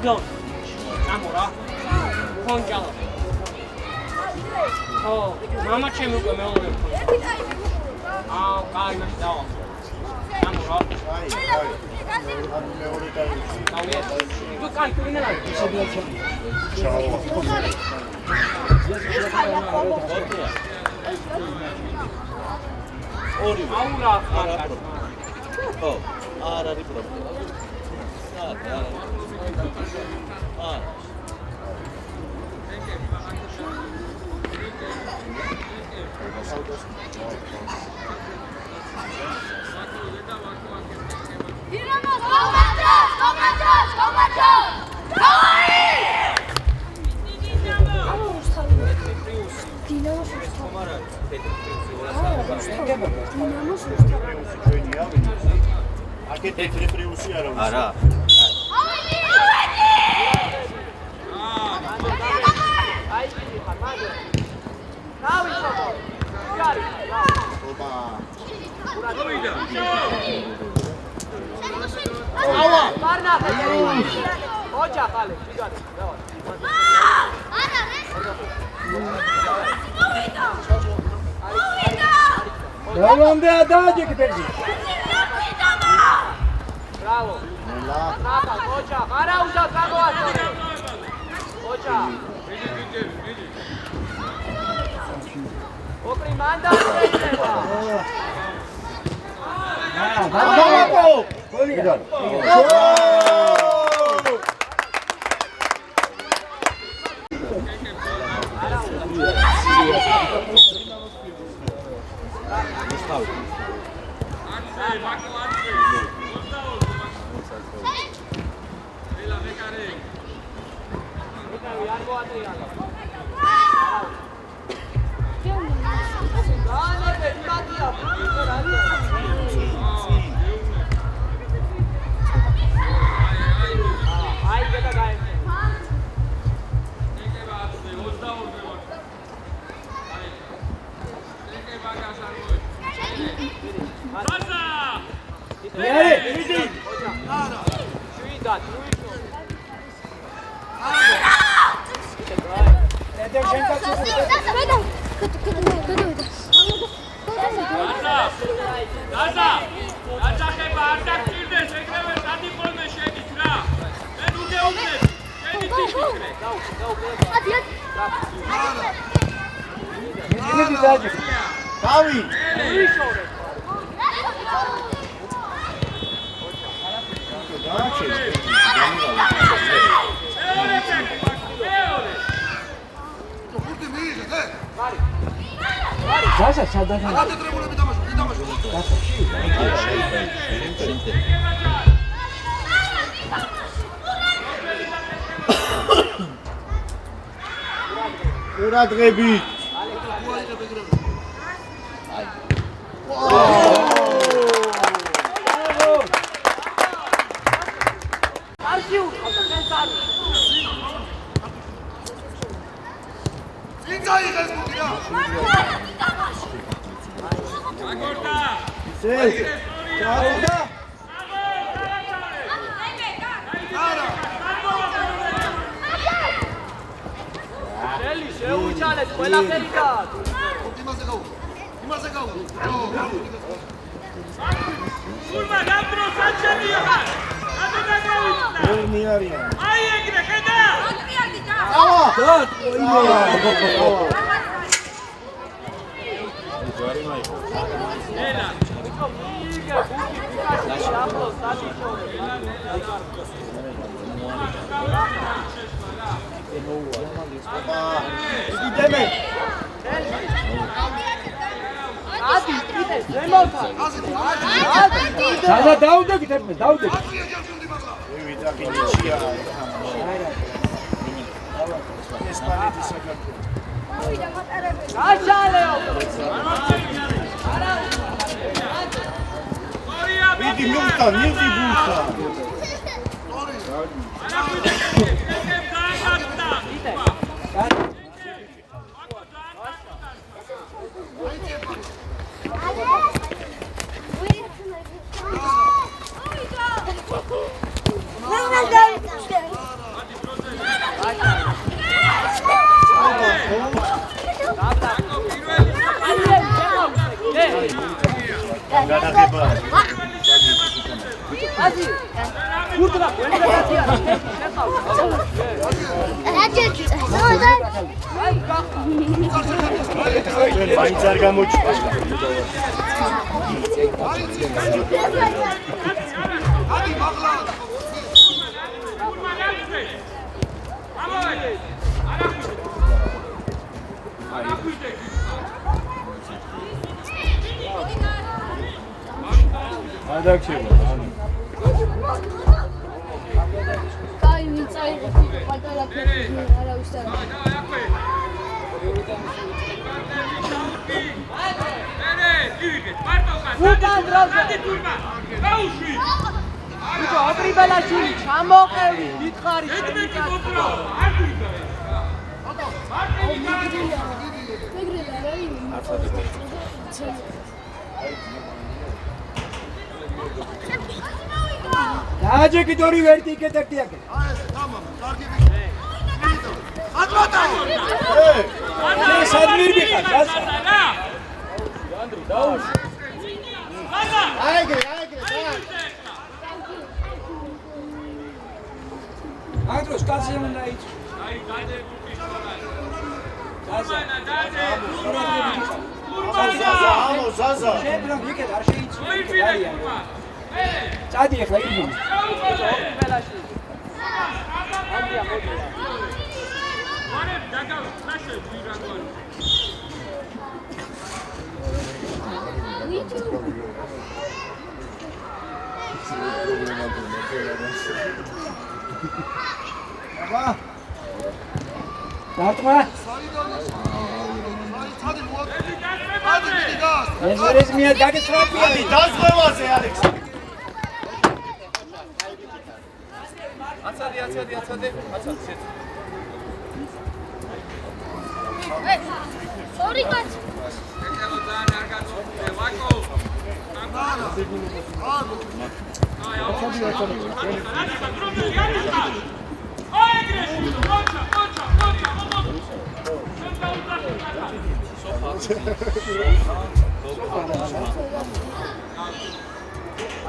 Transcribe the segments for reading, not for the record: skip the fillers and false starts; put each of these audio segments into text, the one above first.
Idon. Amora. Konjala. Oh, mama chemu ko meole. Kai na daw. Amora. Tu kai tu ina lai. Ori. Aura. Oh, ari problem. Ara. Onde adagio che perdi? Bravo. Napa, Ocha, para usa trago ato. Ocha. Okri manda usa. Bravo! Uradreby. Vidi multa, nie di multa. გურდრა ვერგატია შეყავ მაინც არ გამოჩნდა. ადი მაღლა. ადაქშება. კაი მიწაიღე პატარა ფერმი არავის და ბიჭო ოპრიბელაშვილი ჩამოყევი დიდხარი დააჯექით ორი ვერტი იქეთ ერთი აქეთ. თამამ, კარგი ვიქე. ატმატა. სად მირბიხარ? აიგრე. აკროს კაცი უნდა იწვი. ზაზა. შებრა იქეთ არ შეიწვი. წადი ახლა იგი. ოპრიბელაშვილი ანდია მოდი აბა დარტყმა საიცადი მოაკლი. ადი მიდი გას. ეს მია დაგესრაფია. ადი დაზღვევაზე ალექსი. აცადი. ორი კაცი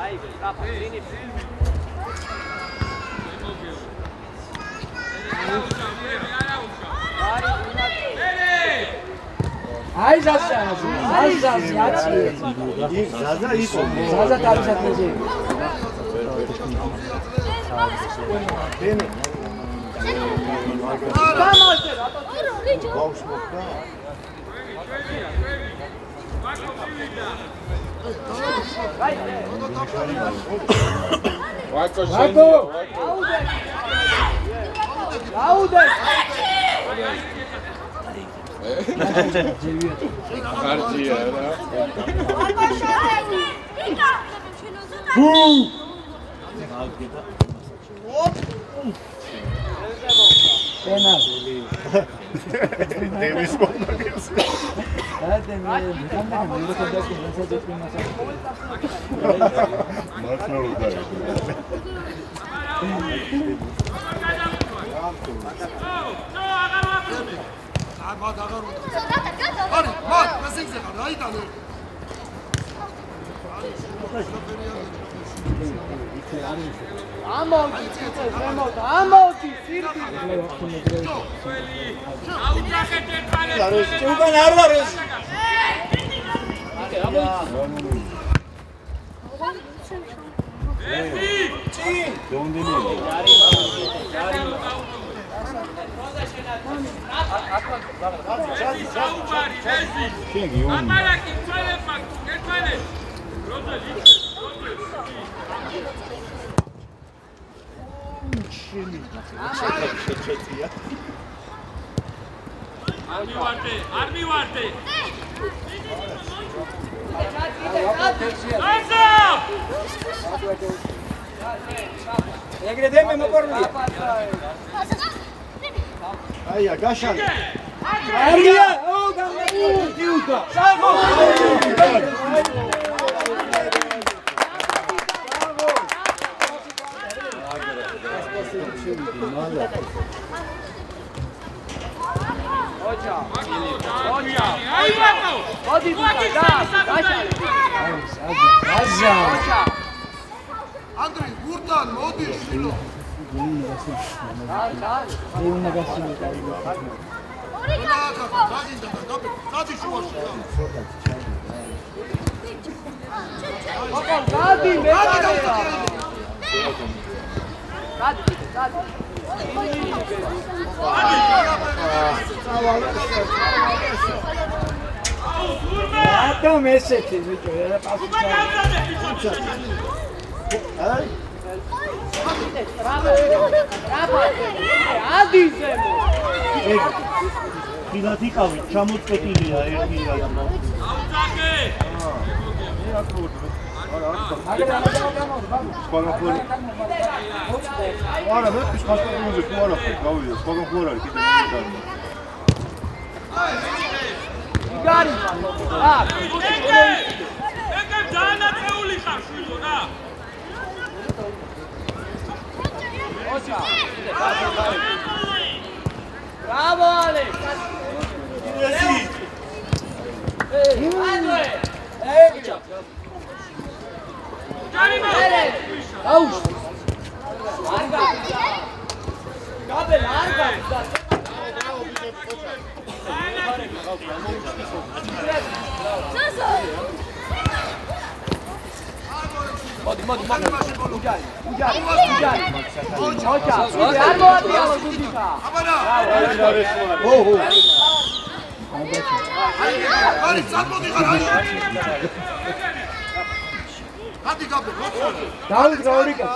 აი გაფა ლინი აი ზაზა აცი. ზაზა ისო. ზაზა თავისაფრზე. დენი. გამალზე რატო ბაუს მოხდა. ვაკო. აუდე ხარჯია რა. პენალი. დევის მომაგებს. და მე მეკანდაკი მოსაძეთ იმასა. მართლა და. აბა აღარ უნდა. არი, მარ, პრესინგზე ხარ, აიტანე. ამოდი ზემოთ ამოდი სირბი უკან არ ვარ ეს. ეგრე დემე მოპორულია. აია, გაშალე. არია, ო გამიუდა. საღო. ოჯა ოჯა აი ბატო მოდი და გაშალე აზა. ოჯა ანდრე, გურდ გურთან მოდი შვილო. ეუნა გასული ორი კაცი დაგინდა და გადი შუაში. გადი მეყარეა ატომ ესეთი ბიჭო რა პასუხი აი ადიზემო ფილად იყავი ჩამოწყვეტილია ერთი რამ არა მე ფასპორტზე თუ არა გავიდე სხვაგან ხო არ არის კიდე იგარი ეგ დაანაწეული ხარ შვილო რა Bravo Ale! Auș! Arga! Gabe, arga! Modi. Uđari. Hoća, armo atijalo Dudika. Ari, sad modi garaži. Hadi gabe, Davut Gaurikas.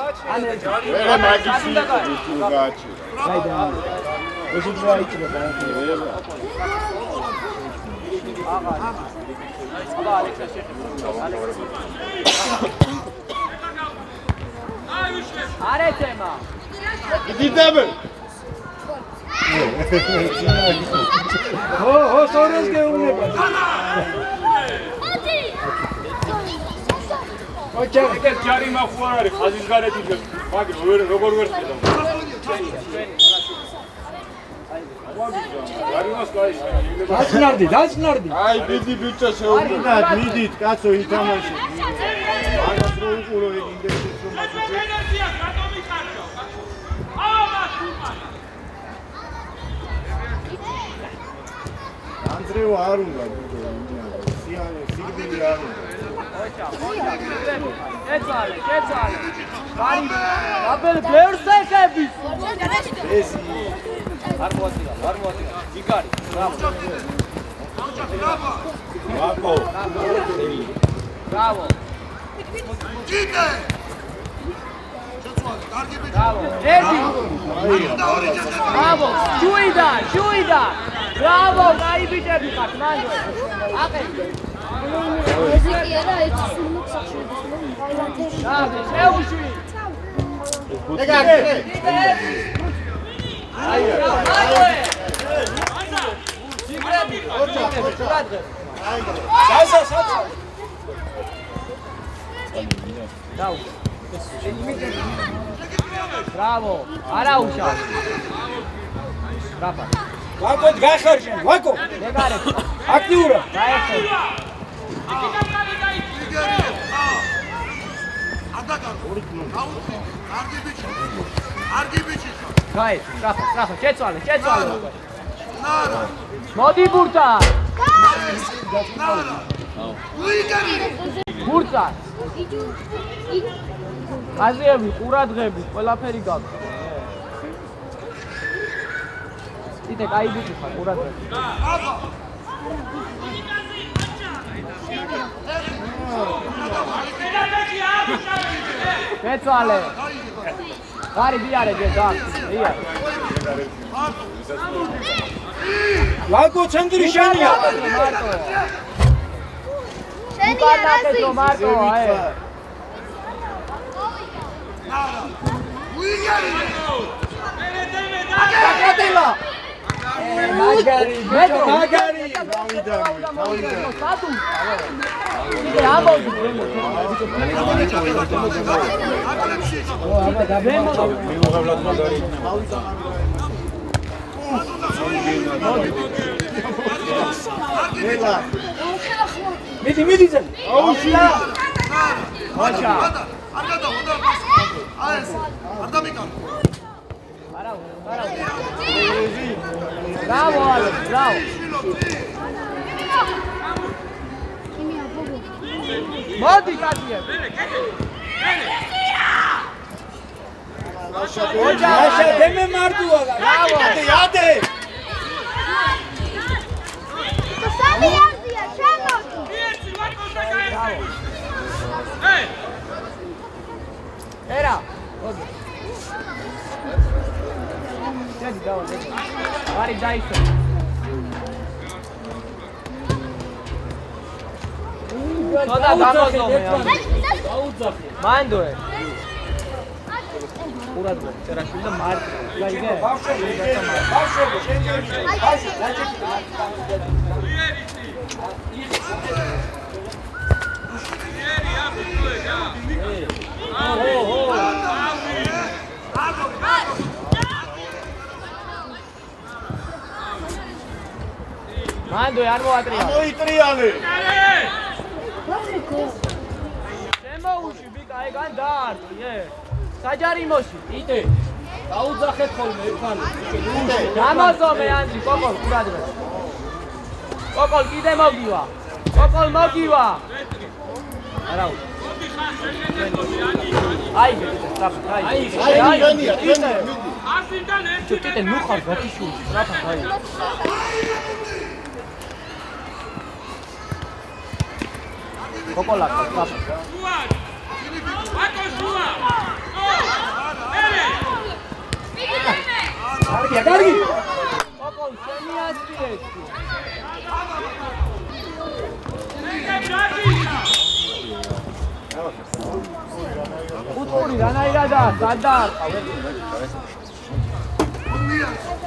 მე მაგისი თუ გააჩი Haydi. Eşit var içine bana. Are tema. დიდები Ho, soruz geuneba. Hoća, ეგ ჯარიმა ხო არ არის ხაზის გარეთ იჯებს მაგრამ ვერ როგორ ვერ ხედავ ჯარიმას გაიშა დაჭნარდი. აი დიდი ბიჭო შეუდგა მიდით კაცო ითამაში მაგას რო უყურო ეგ ინდექსის რომ მასუჩე ენერგია რატომ იყარჯო ამას უყარ ანძრევა არ უნდა სიანი სიგბილი არ უნდა Kețale. Bari, abel ბევრს ეხების. ესი არ მოაწია. იგარი. ვაკო Bravo. Gide! Შეცვალე, კარგი ბიჭი. Bravo. Edi. და ორი ჯერა. Bravo. Juida. Bravo, გაიბიჭები ხართ მანდ. აყენე. ეს კი არა ეს სულ სახშუდის რომ შეუშვი. Bravo. Araújo. Bravo. Vako gashorjen. Vako. Negare. Aktiura. Daexo. კარგი ბიჭი. Gayet. Bravo. Kețale. ნარა. Modi burta. ნარა. უიგარი. Burta. იჯუ აზიები, ყურადღები, ყველაფერი გაქვს. იდე გაიბიჭი ხარ ყურადღები. აბა. Kețale. Gari biare de da. Ia. Vako centri shania. შენი Marco, ai. ნარა. უიგარი. Აკატელა. Magari. Statu. Ide ამბობდი. აკრებში. აბა დაბემო. მიუღებლად მაგარი ელა მიდი ძე. აუში. ნარა. არ გადავა და ეს არ დამიკარგო. Bravo, Alex, bravo. Modi, Katia. Masha, deme mardua. Bravo. Yade. Era. Let's go. Vari Dyson. Toda გამოზომე. აუძახე. მანდოე. ყურად წერაშვილი და მარტი. გაიგე? ბავშვები, მანდოე არ მოატრია. მოიტრიალე. შემოუში ბიკა ეგ ან დაარტყი ე. საჯარიმოში იდე. დაუძახეთ ხოლმე ერთმანე. გამოზომე ანდი კოკოლ ყურადღე. კოკოლ კიდე მოგივა. კოკოლ მოგივა. არაუ. აიგე სტრაფა აიგე. აიგე. ასიდან ერთი კიდე ნუხარ გაქიშული სტრაფა აიგე. კოკოლა სტრაფა. ვაკო შუა. კარგია, კარგი. კოკოლ შენი ასპირეთი. ხუთური რანაირადა გადაარყა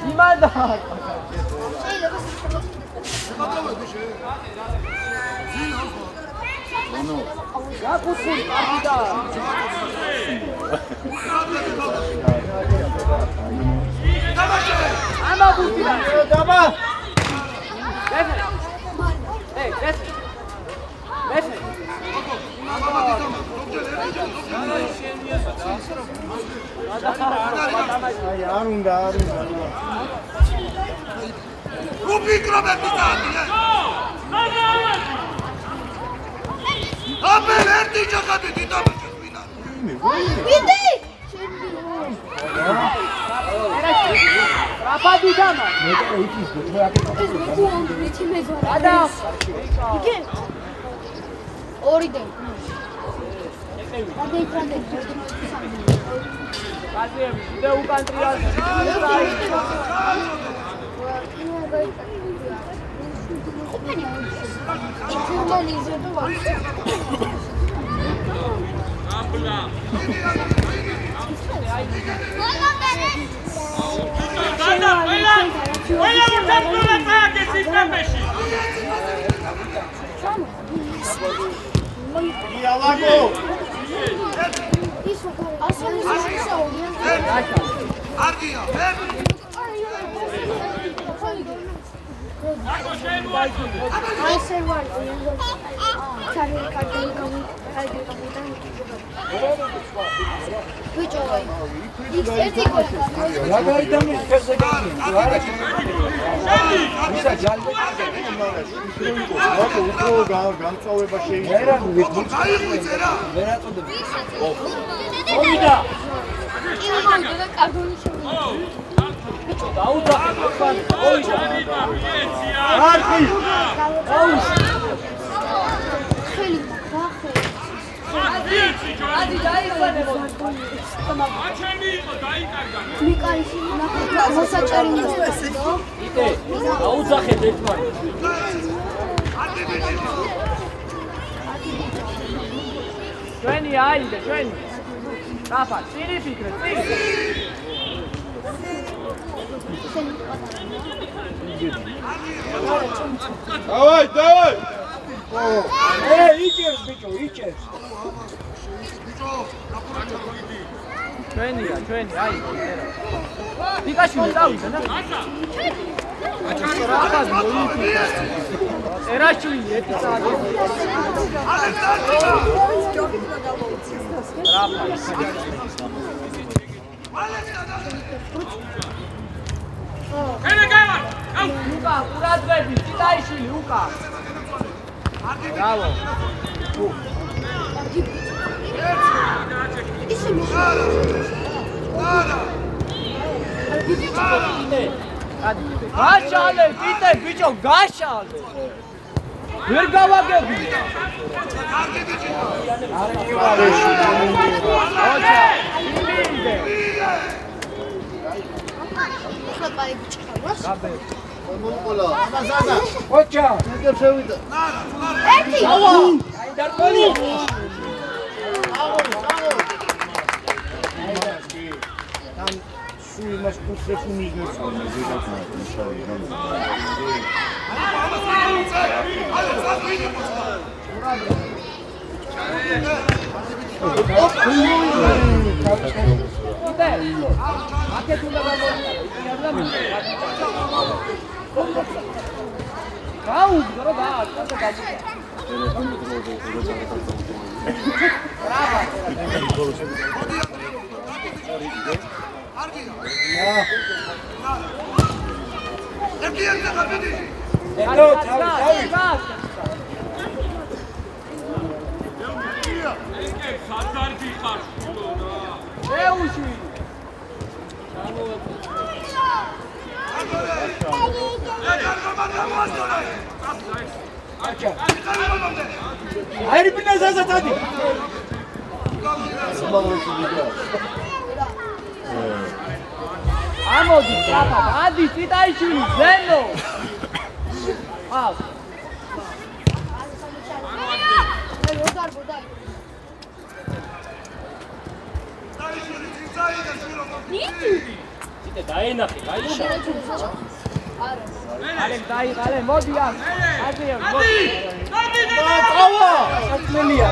იმადა რა ხუთური კარგიდა ამა ბუთია დაბა. ეი ეს აი არ უნდა. რუბიკრობები დაადია. აბელ ერთი ჯახადი დიდაბჭი ვინა. ვიდი! რაფადი გამა ეს მეგონა, მეცი მეგონა. ადა იგი ორი დე. ადექრადე. კაზიები და უკან ტრიალ იალაგო. არგია. რა გაიდამის ფერზე გიგია? რა ვისა ჯალი? რატო უფრო გამწვავება შეიძლება? გაიღვიძე რა. ვერ აწოდები. მოვიდა და კარგონი შემოვიდა. დაუძახე თქვენ მოვიდა არხი. ხელი გახე. ადი დაიხანებო აჩემი იყო დაიკარგა. მიკაიში ნახე მოსაჭარი მოსაჭარი. იდე დაუძახეთ ერთმანეთს ჩვენი აიდე ჩვენი რაფა წირი ფიქრე წირი დავაი. იჭერს ბიჭო, იჭერს. ჩვენია ჩვენი აიდე პიკაშვილი წავიდა და ერაშვილი 1 საათი. Luka, ურადღები, წიტაიშვილი, ლუკა. Bravo. Gashale, Pite, bicho, gashale. Ვერ გავაგები. ოჩა, მე შევიდა. ერთი. ავა. დარბალი. Там сui mas кусре фунигнес он зедат на мишави гон. ამოდი, აფა, ადი, წიტაიშვილი, ზენო. აუ. ციტე დაენახე, გაიშა. ალე, დაიღალე, მოდი ამ. აზია, მოდი. წავა! საქმელია.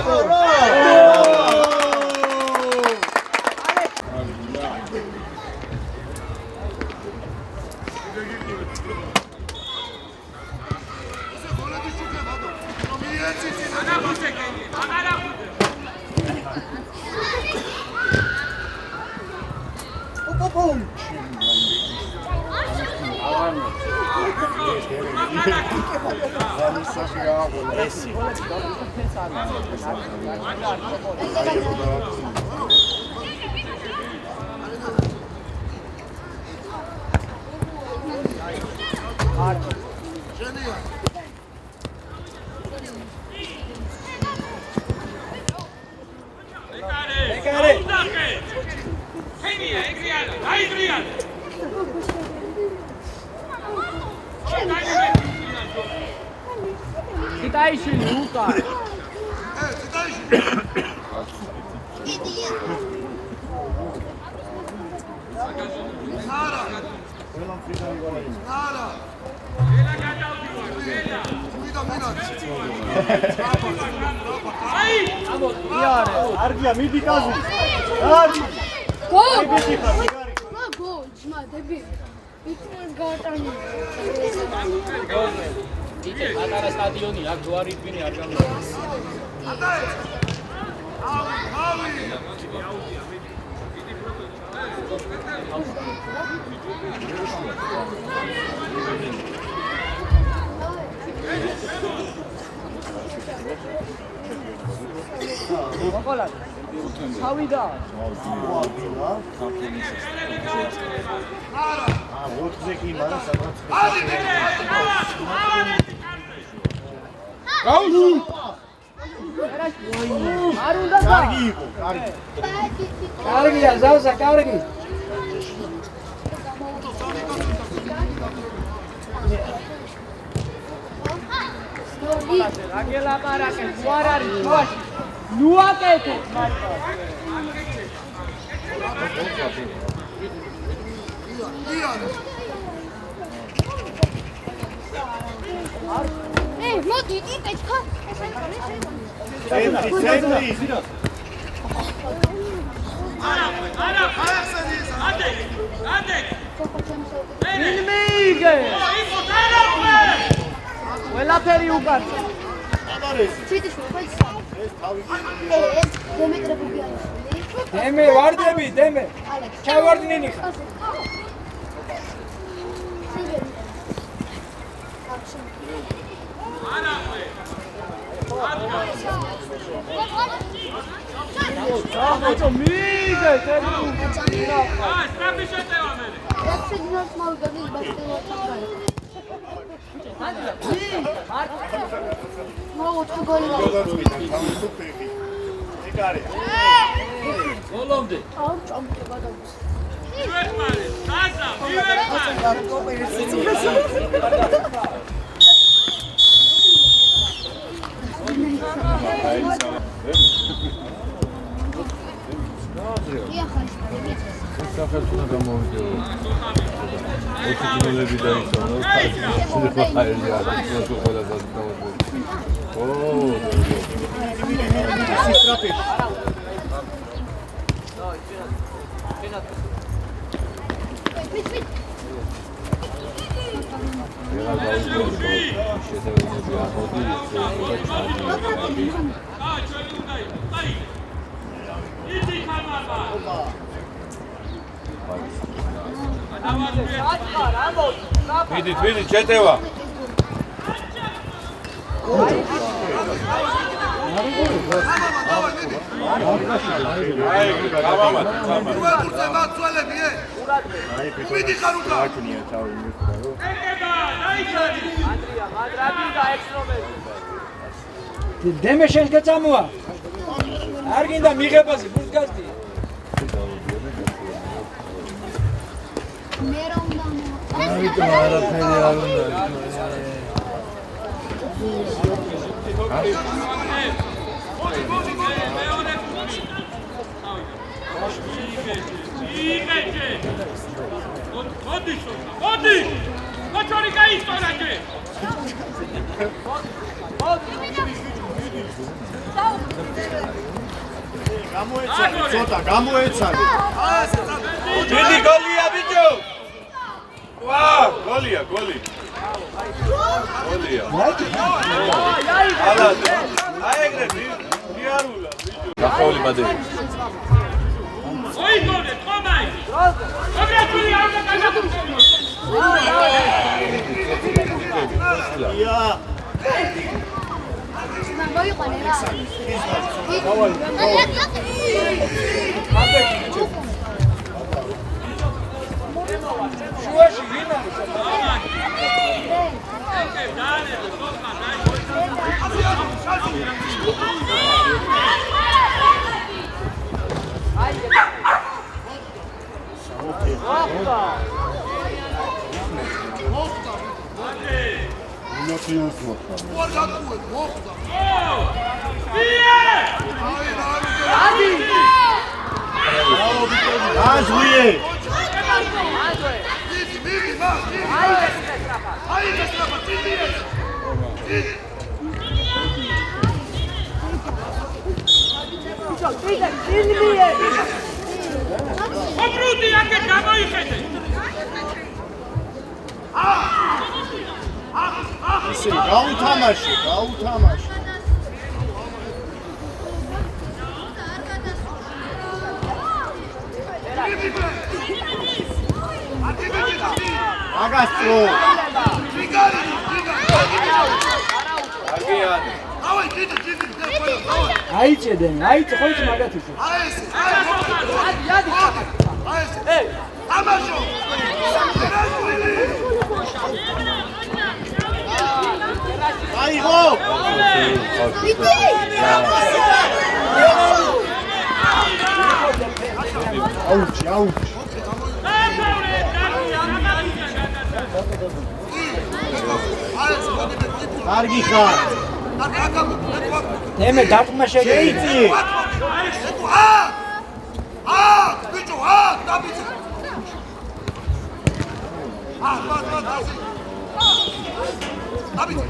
წიტაიშვილი, ლუკა. Argia, midi kazi. Argi. Go! Go, jma, debi. Itnes gatani. ციტე პატარა სტადიონი, აქ ჯვარი თბილი არ გამოვიდა. მოყოლად. თავიდა. ოთხზე კი მარა სადღაც. გაუშვი! არ უნდა და. კარგი იყო, კარგი. კარგია, ზავსა, კარგი. აგელაპარაკე, თუ არ არის შუაში. ნუ აკეთეთ მართლა. მოდი, იტეთ ხა. ცენტრი. ინმიგე. ყველაფერი უკარს. ჩიტი შუქოიც. ეს თავი. ეს დემეტრები არის. დემე ვარდები, დემე. ჩავარდნენი ხარ. Აბა მიიგე თემი. სტრაფი შეტევა მე. ეს ძინავს მოვიგები ბასკეტბოლს. მოუწო გოლი. გოლომდე. აუ ჭამდება და ვის. ვერმარი, დაზა, სახელმწიფო გამოვიდა. ოფიციალები დაიწონა. ხაერია, ის ყველა დასწავლებული. სისტრაფი. Vidit, četeva. დემე შენ გაწამოა. არ გინდა მიღებაზე ფულკასტი. მე რა უნდა არაფერი არ უნდა. გამოეცანი ცოტა, გამოეცანი. დიდი გოლია ბიჭო. ვა, გოლია, გოლი. გოლია. ალად. აი ეგრე მიარულა ბიჭო. გახოლი მადე. ოი გოლე, ხომაი. აგრეთული არ დაგაგებული. ია. მოიყვანე რა. შუაში ვინა? ობრუდი აქეთ გამოიხედე. ისე გაუთამაშე, გაუთამაშე. აგასტრო. აგიანი. აიწედენ, აიწე ხო ის მაგათი. ამაშო. აიღო. აუჩი, აუჩი. კარგი ხარ. დემე დაკმა შეიცი. ბიჭო, დაბიძე. დაბიძე.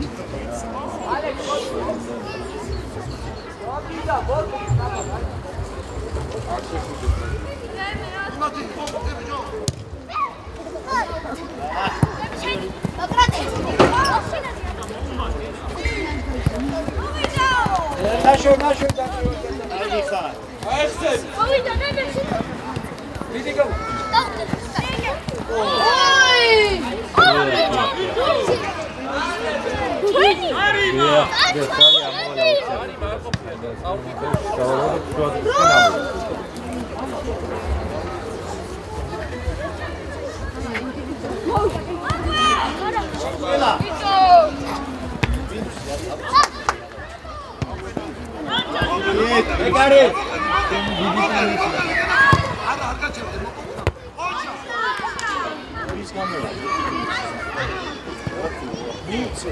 ნაშო და აი ხარ. მოვიდა ნებეში. დიდი გო. ეგარი. არა არ გაჩერდა. ოჩა. ის გამელა. მიცე.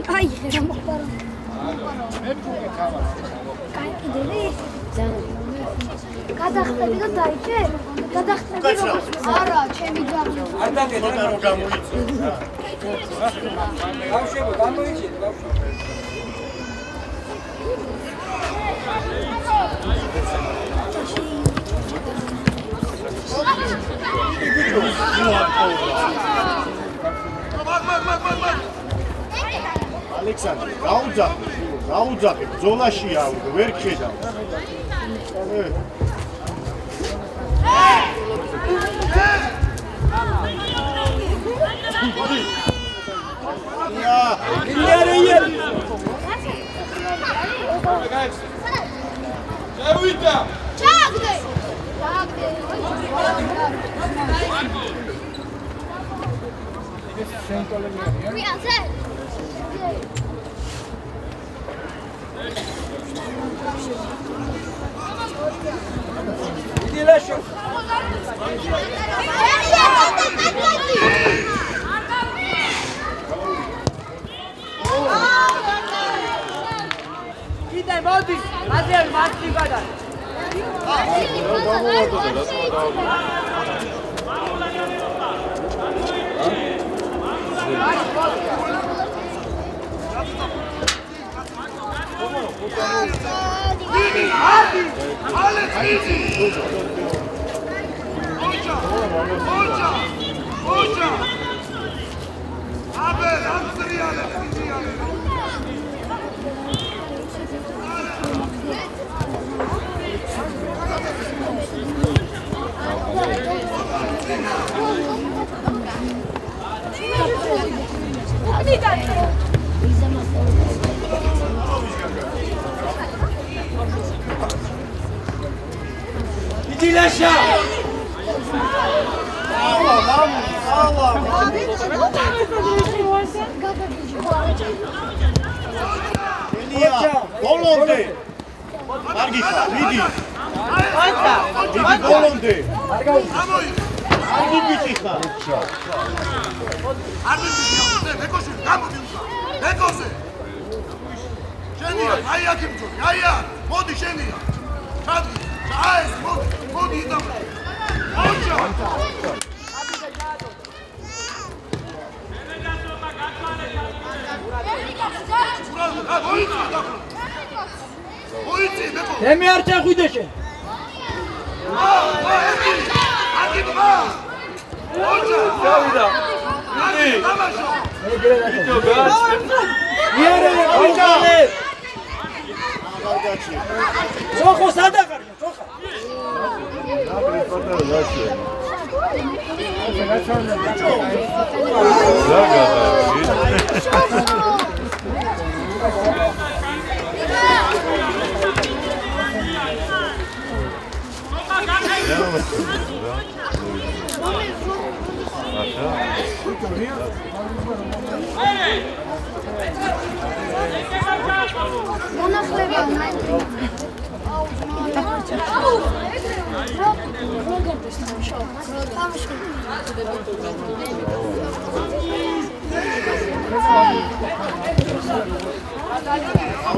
Ay, era mokhtar. Kay ideli. Გადახტები და დაიჭე? გადახტები რომ არა, ჩემი ძაღლი. არ დაგედა რო გამოიწე. ბავშვებო გამოიჭირე ბავშვებო ალექსანდრე, გაუძაფე, ბრძოლაშია, ვერ გხედავ. Evita! Çağdı. დიდი ლაშო კიდე მოდი, ასე მარტი გადაი. დილაშა ბოლონდე მარგიშა მიდი ბოლონდე მიდი ბიჭი ხარ არ მიდი მეკოში გამოდი უკან მეკოზე შენია აი აქ იმჯობი აი აქ მოდი შენია ჩადი ჩაეს მოდი იდამ ოჩა ემი არ ჩახვიდეშე გავიდა სოხო სადაღარ სოხა Tamam.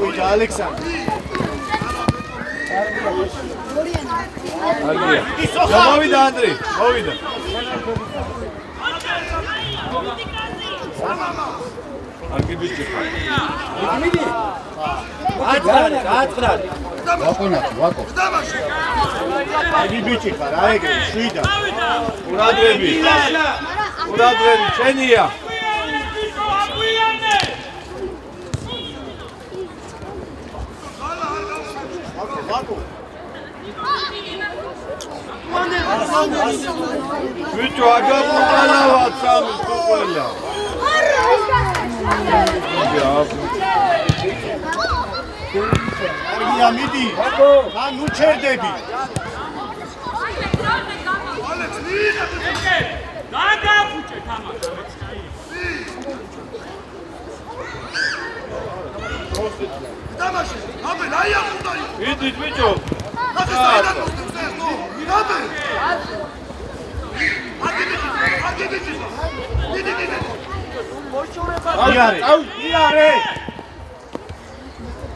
წავიდა ალექსანდრე. მოვიდა ანდრე, მოვიდა. არგი ბიჭი. მიდი. აცხრარი. ვაკო. არგი ბიჭი ხარ, აეგე, შვიდა. ყურადღები. ყურადღები, შენია. ვაკო. ბიჭო, აგაყურალავად სამი ყველა. არგია მიდი. მან უჩერდები. დაგაფუჭე თამაში. თამაში. აბე, რაია უნდა იყო. იდით ბიჭო. აბე, საიდან მოსდევს ეს ნო? აბე. აგე ბიჭი. მიდი. იარე. იარე.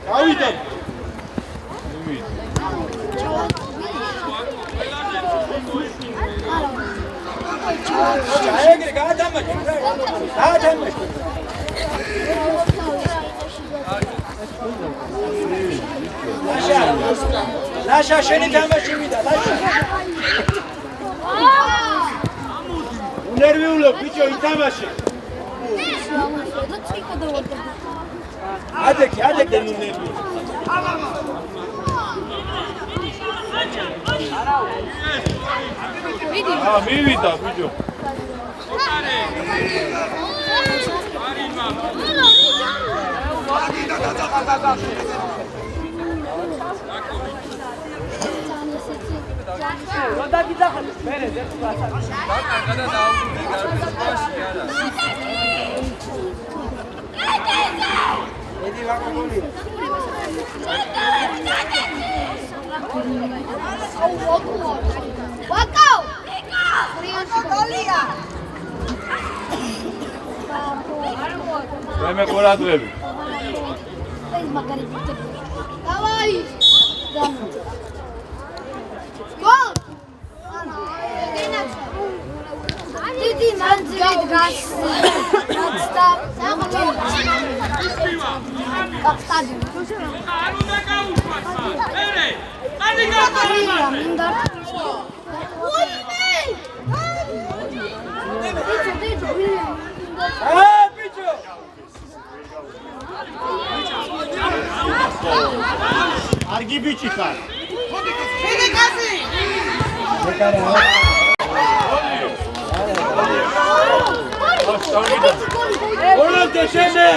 გავიდა. აეგრე გაათამაშე. გაათამაშე. ლაშა შენი თამაში ვიდა, ლაშა. უნერვიულო ბიჭო ითამაშე. ადექი უნერვიულო. მივიდა ბიჭო. მე ყურადღები. Давай! Гол! Диди манзили დგას. Растап. Бахтади. არ უნდა გაუშვათ მას. მერე. ადი გაყარა. მინდა. ოიმე! ბიჭო! არგი ბიჭი ხარ. მიდი კაცი. გოლანტე შენე!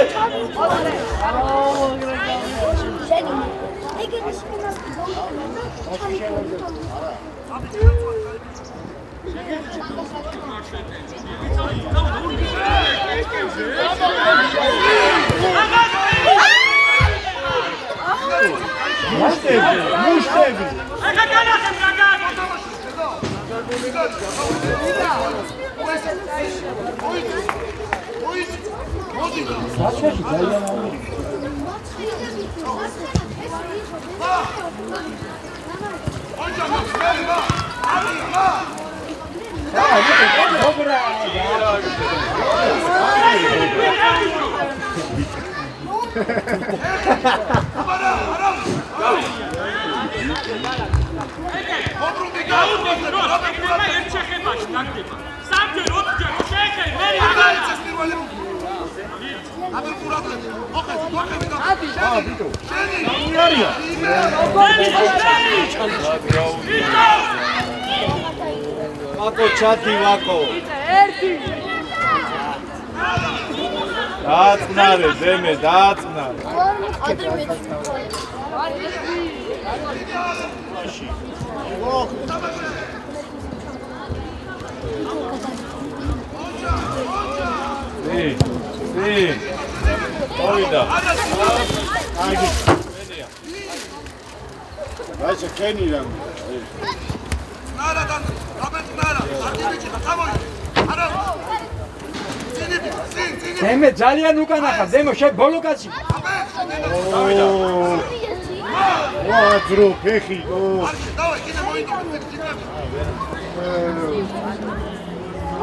მუშტები. ახლა განახებ რა გააკეთე. ვაკო ჩათი ვაკო. დააწნარე ზემე, დააწნარე. მოვიდა. აგი. რაიცა კენი რა. ნარა და აბეთ ნარა. არგი ბიჭი, წამოი. არა. წინ დემე ძალიან უკანა ხარ, დემო შე ბოლო კაცი. ვაძრო ფეხი ო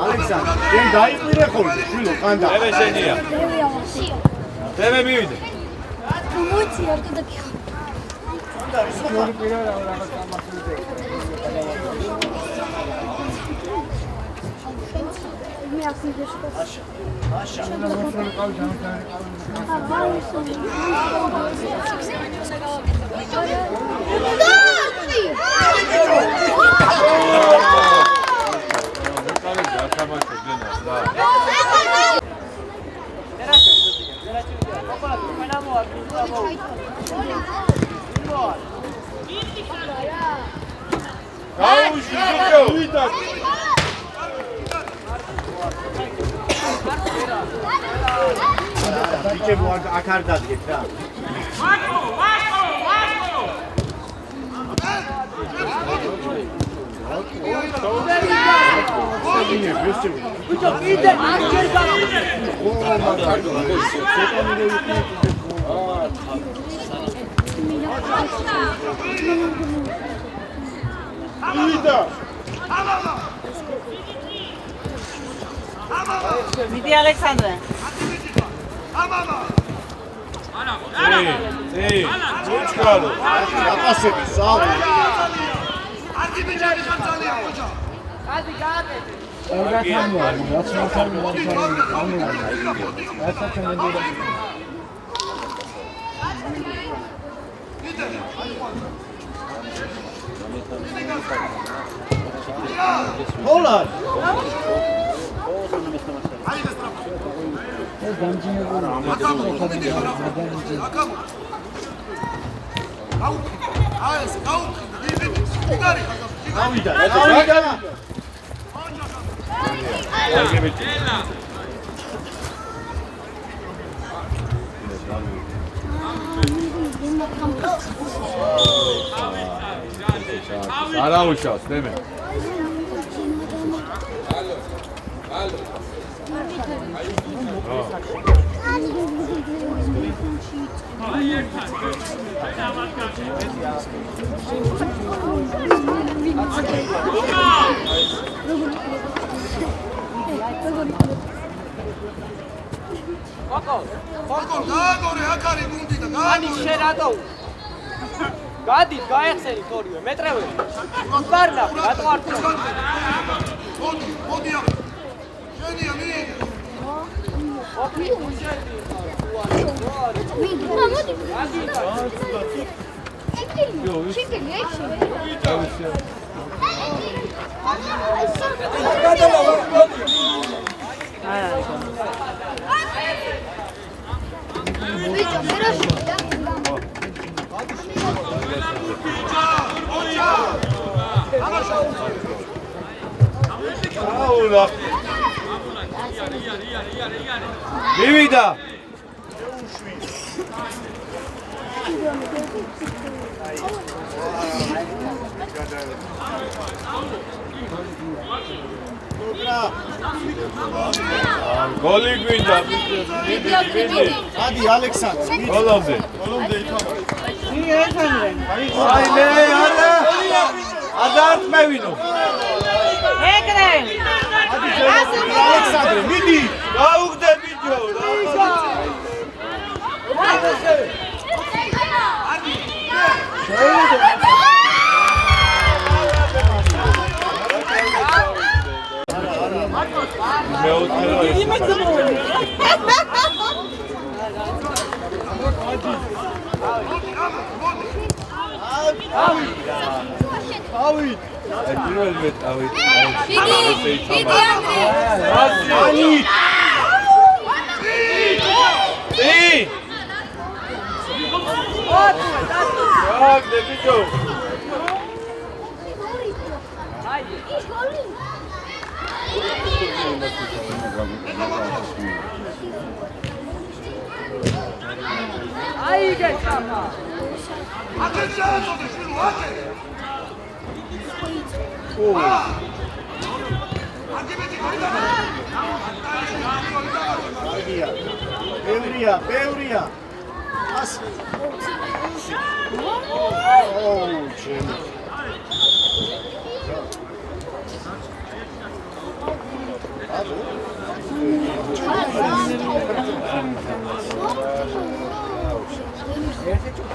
ალექსანდრე შენ დაიყვირე ხოლმე შვილო ხანდა დემე შენია. დემე მივიდე. მოიცი არ დაგიხო. მე ახსენ შეშკოს. აშა. ბიჭებო აქ არ დადგეთ რა. ბიჭო კიდე არ შეიძლება. მიდი ალექსანდრე. ზე, უჩქარო. აკასები საღი. არგი ბიჭები ხარ ძალიან ხოჭა. კადი გააკეთე. ჰოლად. არა უშავს, დემე. გააგორე აქ არის გუნდი და ani შე რატო გადი გაეხსენი თორიო მეტრეველი უკარნა რატო არ თქვა მოდი აქ შენია მიიღე აულა. მივიდა. გოლი გვინდა. ადი ალექსანდრე. ბოლომდე. აი მე არა. ადარ მევინო. ეგრე. ალექსანდრე მიდი. გაუგდე ბიჭო. ავით. პირველ მეტავით. გააგდე ბიჭო. აიგე ხამა აქ შეაწოდე შვილო აქ ბევრია. ასე. ჩემი.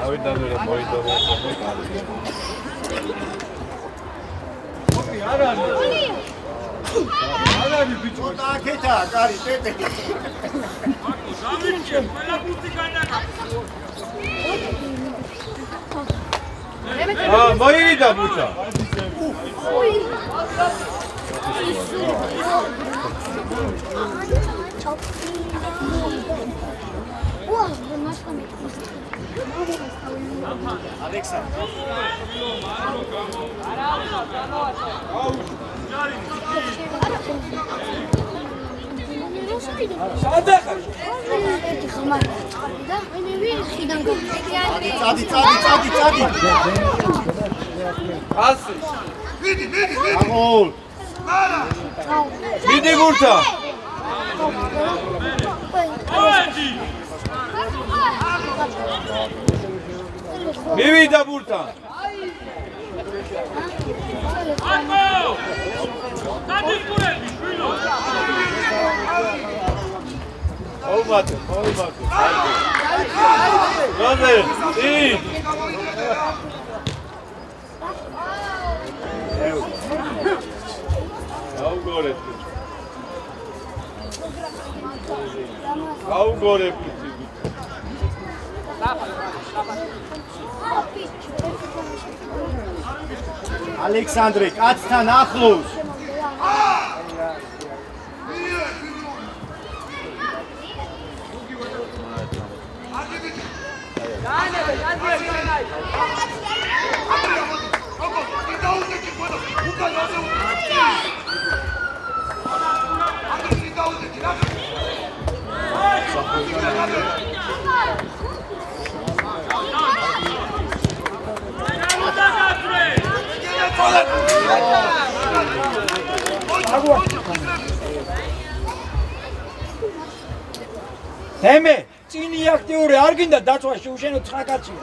ავიდან რა მოიდოვო. არანი ბიჭო, დააკეთა, კარი, ტეტე. მოივიდა ბუჩა. ალექსანდრე. სადახარ წადი. ასე. მიდი. აღოლ. მიდი გურთა. მივიდა ბურთა. აუმატე. გაზე, ი. აუგორებ. ალექსანდრე, კაცთან ახლოს. თემე წინი აქტიური არ გინდა დაწვა შეუშენო 9 კაცია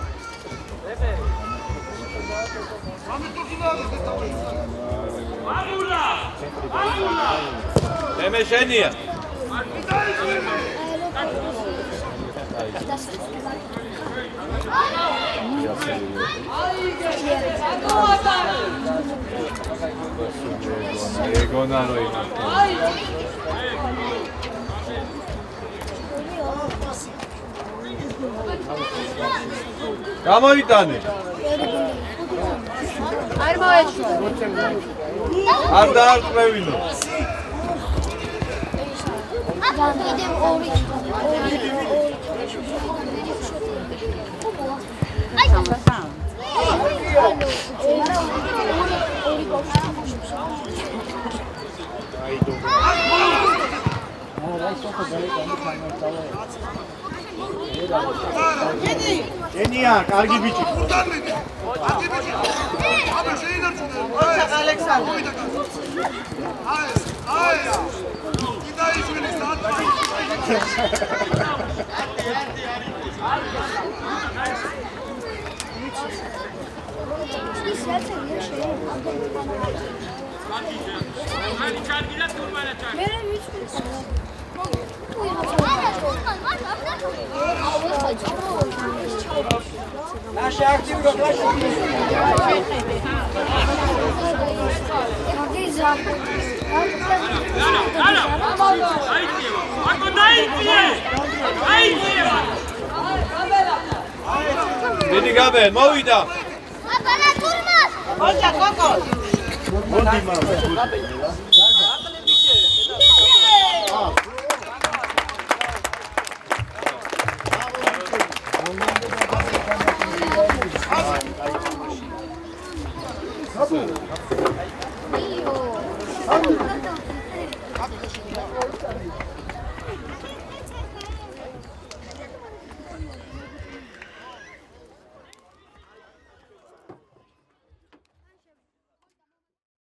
თემე შენია ეგონა რო იმა გამოიტანე არ მოეშვა არ დაარწმევინო კიდევ ორი ენია, კარგი ბიჭი. ალექსანდრე. ნაშე აქტიურობ ნაშე მიდი გაბე მოვიდა ოჯა კოკო მოდი მამა.